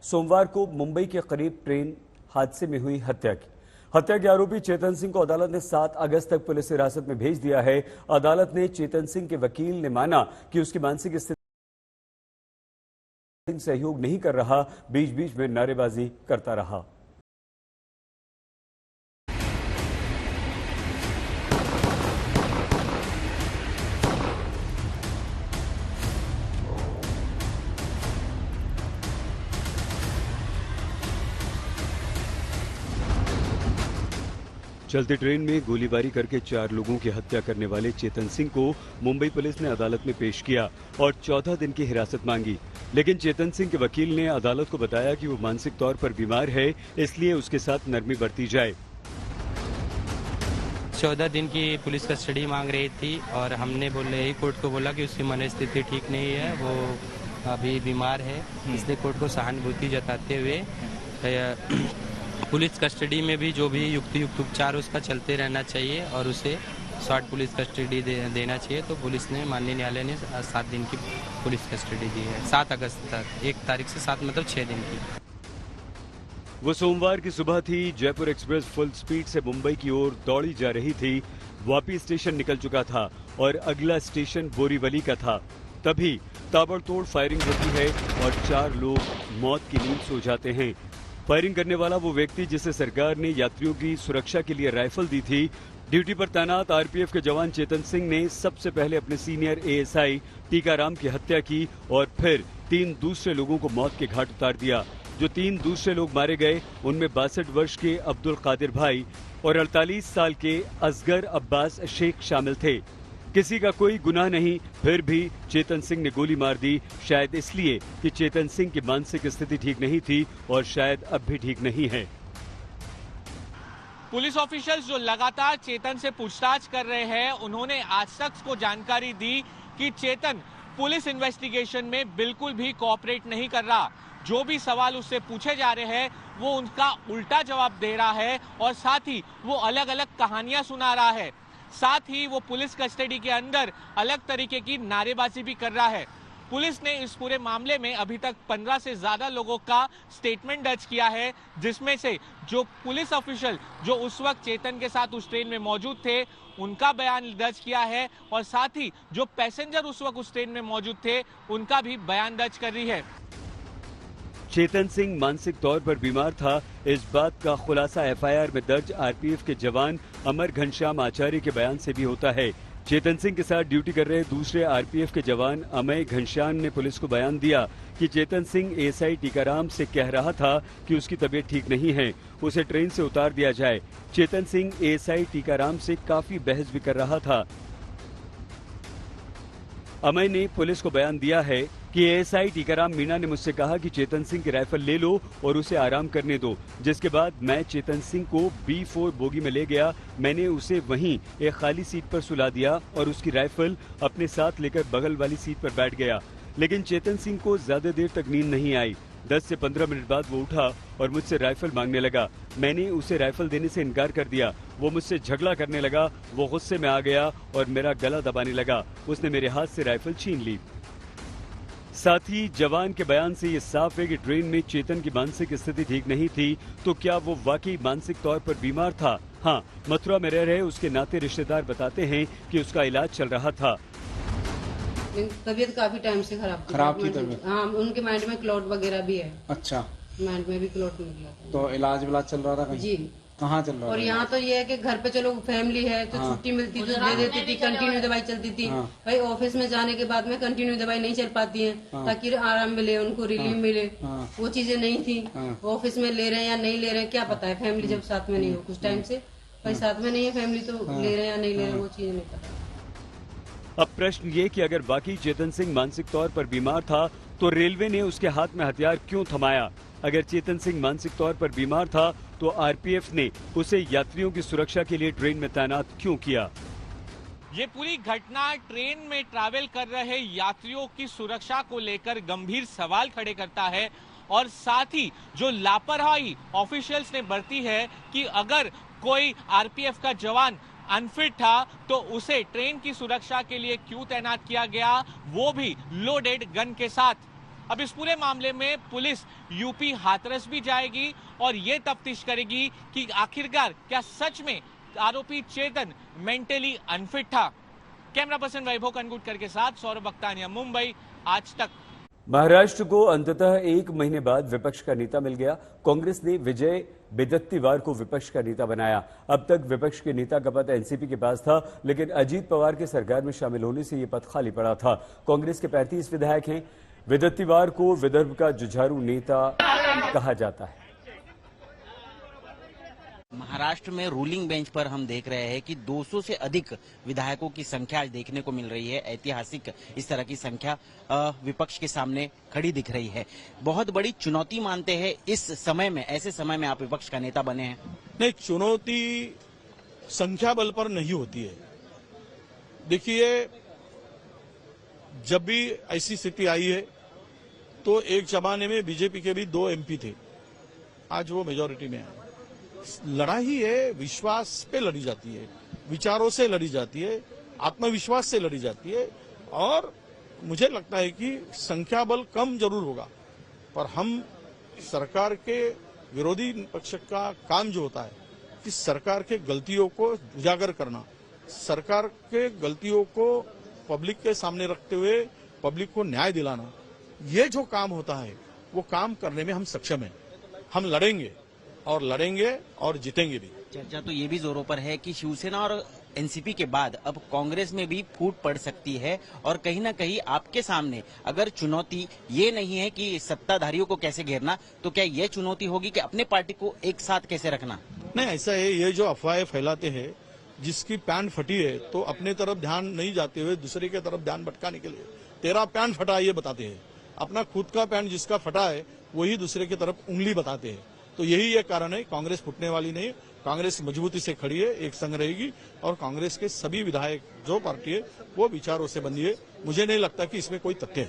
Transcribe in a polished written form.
सोमवार को मुंबई के करीब ट्रेन हादसे में हुई हत्या की। हत्या के आरोपी चेतन सिंह को अदालत ने 7 अगस्त तक पुलिस हिरासत में भेज दिया है। अदालत ने चेतन सिंह के वकील ने माना कि उसकी मानसिक स्थिति सहयोग नहीं कर रहा, बीच बीच में नारेबाजी करता रहा। चलती ट्रेन में गोलीबारी करके 4 लोगों की हत्या करने वाले चेतन सिंह को मुंबई पुलिस ने अदालत में पेश किया और 14 दिन की हिरासत मांगी। लेकिन चेतन सिंह के वकील ने अदालत को बताया कि वो मानसिक तौर पर बीमार है, इसलिए उसके साथ नरमी बरती जाए। 14 दिन की पुलिस कस्टडी मांग रही थी और हमने कोर्ट को बोला कि उसकी मनस्थिति ठीक नहीं है, वो अभी बीमार है, इसलिए कोर्ट को सहानुभूति जताते हुए पुलिस कस्टडी में भी जो भी युक्त उपचार उसका चलते रहना चाहिए और उसे शॉर्ट पुलिस कस्टडी देना चाहिए। तो पुलिस ने, माननीय न्यायालय ने 7 दिन की पुलिस कस्टडी दी है, 7 अगस्त तक, 1 तारीख से 7 मतलब 6 दिन की। वो सोमवार की सुबह थी। जयपुर एक्सप्रेस फुल स्पीड से मुंबई की ओर दौड़ी जा रही थी। वापी स्टेशन निकल चुका था और अगला स्टेशन बोरीवली का था। तभी ताबड़तोड़ फायरिंग होती है और 4 लोग मौत की नींद सो जाते हैं। फायरिंग करने वाला वो व्यक्ति जिसे सरकार ने यात्रियों की सुरक्षा के लिए राइफल दी थी। ड्यूटी पर तैनात आरपीएफ के जवान चेतन सिंह ने सबसे पहले अपने सीनियर एएसआई टीकाराम की हत्या की और फिर 3 दूसरे लोगों को मौत के घाट उतार दिया। जो 3 दूसरे लोग मारे गए उनमें 62 वर्ष के अब्दुल कादिर भाई और 48 साल के असगर अब्बास शेख शामिल थे। किसी का कोई गुनाह नहीं, फिर भी चेतन सिंह ने गोली मार दी, शायद इसलिए कि चेतन सिंह की मानसिक स्थिति ठीक नहीं थी और शायद अब भी ठीक नहीं है। पुलिस ऑफिशियल्स जो लगातार चेतन से पूछताछ कर रहे हैं, उन्होंने आज तक को जानकारी दी कि चेतन पुलिस इन्वेस्टिगेशन में बिल्कुल भी कोऑपरेट नहीं कर रहा। जो भी सवाल उससे पूछे जा रहे हैं वो उनका उल्टा जवाब दे रहा है और साथ ही वो अलग अलग कहानियां सुना रहा है। साथ ही वो पुलिस कस्टडी के अंदर अलग तरीके की नारेबाजी भी कर रहा है। पुलिस ने इस पूरे मामले में अभी तक 15 से ज्यादा लोगों का स्टेटमेंट दर्ज किया है, जिसमें से जो पुलिस ऑफिशियल जो उस वक्त चेतन के साथ उस ट्रेन में मौजूद थे उनका बयान दर्ज किया है और साथ ही जो पैसेंजर उस वक्त उस ट्रेन में मौजूद थे उनका भी बयान दर्ज कर रही है। चेतन सिंह मानसिक तौर पर बीमार था, इस बात का खुलासा एफआईआर में दर्ज आरपीएफ के जवान अमर घनश्याम आचार्य के बयान से भी होता है। चेतन सिंह के साथ ड्यूटी कर रहे दूसरे आरपीएफ के जवान अमय घनश्याम ने पुलिस को बयान दिया कि चेतन सिंह एएसआई टीकाराम से कह रहा था कि उसकी तबीयत ठीक नहीं है, उसे ट्रेन से उतार दिया जाए। चेतन सिंह एएसआई टीकाराम से काफी बहस भी कर रहा था। अमय ने पुलिस को बयान दिया है कि एएसआई टीकाराम मीणा ने मुझसे कहा कि चेतन सिंह की राइफल ले लो और उसे आराम करने दो, जिसके बाद मैं चेतन सिंह को B4 बोगी में ले गया। मैंने उसे वहीं एक खाली सीट पर सुला दिया और उसकी राइफल अपने साथ लेकर बगल वाली सीट पर बैठ गया। लेकिन चेतन सिंह को ज्यादा देर तक नींद नहीं आई। 10 से 15 मिनट बाद वो उठा और मुझसे राइफल मांगने लगा। मैंने उसे राइफल देने से इनकार कर दिया। वो मुझसे झगड़ा करने लगा, वो गुस्से में आ गया और मेरा गला दबाने लगा। उसने मेरे हाथ से राइफल छीन ली। साथ ही जवान के बयान से ये साफ है कि ट्रेन में चेतन की मानसिक स्थिति ठीक नहीं थी। तो क्या वो वाकई मानसिक तौर पर बीमार था? हाँ, मथुरा में रह रहे उसके नाते रिश्तेदार बताते हैं कि उसका इलाज चल रहा था। तबीयत काफी टाइम से खराब थी तबीयत। हाँ, उनके माइंड में क्लॉट वगैरह भी है। अच्छा, माइंड में भी क्लॉट निकला था। तो इलाज चल रहा था कहीं? जी। कहाँ चल रहा? और यहाँ तो ये है कि घर पे चलो फैमिली है तो छुट्टी मिलती तो दे देती थी, कंटिन्यू दवाई चलती थी। भाई ऑफिस में जाने के बाद में कंटिन्यू दवाई नहीं चल पाती है, ताकि आराम मिले, उनको रिलीफ मिले, वो चीजें नहीं थी। ऑफिस में ले रहे हैं या नहीं ले रहे हैं क्या पता है, फैमिली जब साथ में नहीं हो कुछ टाइम से, भाई साथ में नहीं है फैमिली तो ले रहे हैं या नहीं ले रहे वो चीजें नहीं पता। अब प्रश्न ये कि अगर वाकई चेतन सिंह मानसिक तौर पर बीमार था तो रेलवे ने उसके हाथ में हथियार क्यों थमाया? अगर चेतन सिंह मानसिक तौर पर बीमार था तो आरपीएफ ने उसे यात्रियों की सुरक्षा के लिए ट्रेन में तैनात क्यों किया? ये पूरी घटना ट्रेन में ट्रैवल कर रहे यात्रियों की सुरक्षा को लेकर गंभीर सवाल खड़े करता है और साथ ही जो लापरवाही ऑफिशियल्स ने बरती है कि अगर कोई आरपीएफ का जवान अनफिट था तो उसे ट्रेन की सुरक्षा के लिए क्यों तैनात किया गया, वो भी लोडेड गन के साथ। अब इस पूरे मामले में पुलिस यूपी हाथरस भी जाएगी और ये तफ्तीश करेगी कि आखिरकार क्या सच में आरोपी चेतन मेंटली अनफिट था। कैमरा पर्सन वैभव कनगुटकर के साथ सौरभ बख्तानिया, मुंबई, आज तक। महाराष्ट्र को अंततः 1 महीने बाद विपक्ष का नेता मिल गया। कांग्रेस ने विजय बेदत्तीवार को विपक्ष का नेता बनाया। अब तक विपक्ष के नेता का पद एनसीपी के पास था, लेकिन अजीत पवार के सरकार में शामिल होने से यह पद खाली पड़ा था। कांग्रेस के 35 विधायक हैं। बेदत्तीवार को विदर्भ का जुझारू नेता कहा जाता है। महाराष्ट्र में रूलिंग बेंच पर हम देख रहे हैं कि 200 से अधिक विधायकों की संख्या आज देखने को मिल रही है। ऐतिहासिक इस तरह की संख्या विपक्ष के सामने खड़ी दिख रही है। बहुत बड़ी चुनौती मानते हैं इस समय में, ऐसे समय में आप विपक्ष का नेता बने हैं। नहीं, चुनौती संख्या बल पर नहीं होती है। देखिए, जब भी ऐसी स्थिति आई है तो एक जमाने में बीजेपी के भी 2 एमपी थे, आज वो मेजॉरिटी में है। लड़ाई है, विश्वास पे लड़ी जाती है, विचारों से लड़ी जाती है, आत्मविश्वास से लड़ी जाती है। और मुझे लगता है कि संख्या बल कम जरूर होगा, पर हम सरकार के विरोधी पक्ष का काम जो होता है कि सरकार के गलतियों को उजागर करना, सरकार के गलतियों को पब्लिक के सामने रखते हुए पब्लिक को न्याय दिलाना, ये जो काम होता है वो काम करने में हम सक्षम हैं। हम लड़ेंगे और जीतेंगे भी। चर्चा तो ये भी जोरों पर है कि शिवसेना और एनसीपी के बाद अब कांग्रेस में भी फूट पड़ सकती है और कहीं ना कहीं आपके सामने अगर चुनौती ये नहीं है कि सत्ताधारियों को कैसे घेरना, तो क्या ये चुनौती होगी कि अपने पार्टी को एक साथ कैसे रखना? नहीं, ऐसा है, ये जो अफवाहें फैलाते हैं, जिसकी पैंट फटी है तो अपने तरफ ध्यान नहीं जाते हुए दूसरे की तरफ ध्यान भटकाने के लिए तेरा पैंट फटा है ये बताते हैं। अपना खुद का पैंट जिसका फटा है वही दूसरे की तरफ उंगली बताते हैं। तो यही एक कारण है, कांग्रेस फूटने वाली नहीं, कांग्रेस मजबूती से खड़ी है, एक संग रहेगी और कांग्रेस के सभी विधायक जो पार्टी है वो विचारों से बंधी है। मुझे नहीं लगता कि इसमें कोई तथ्य है।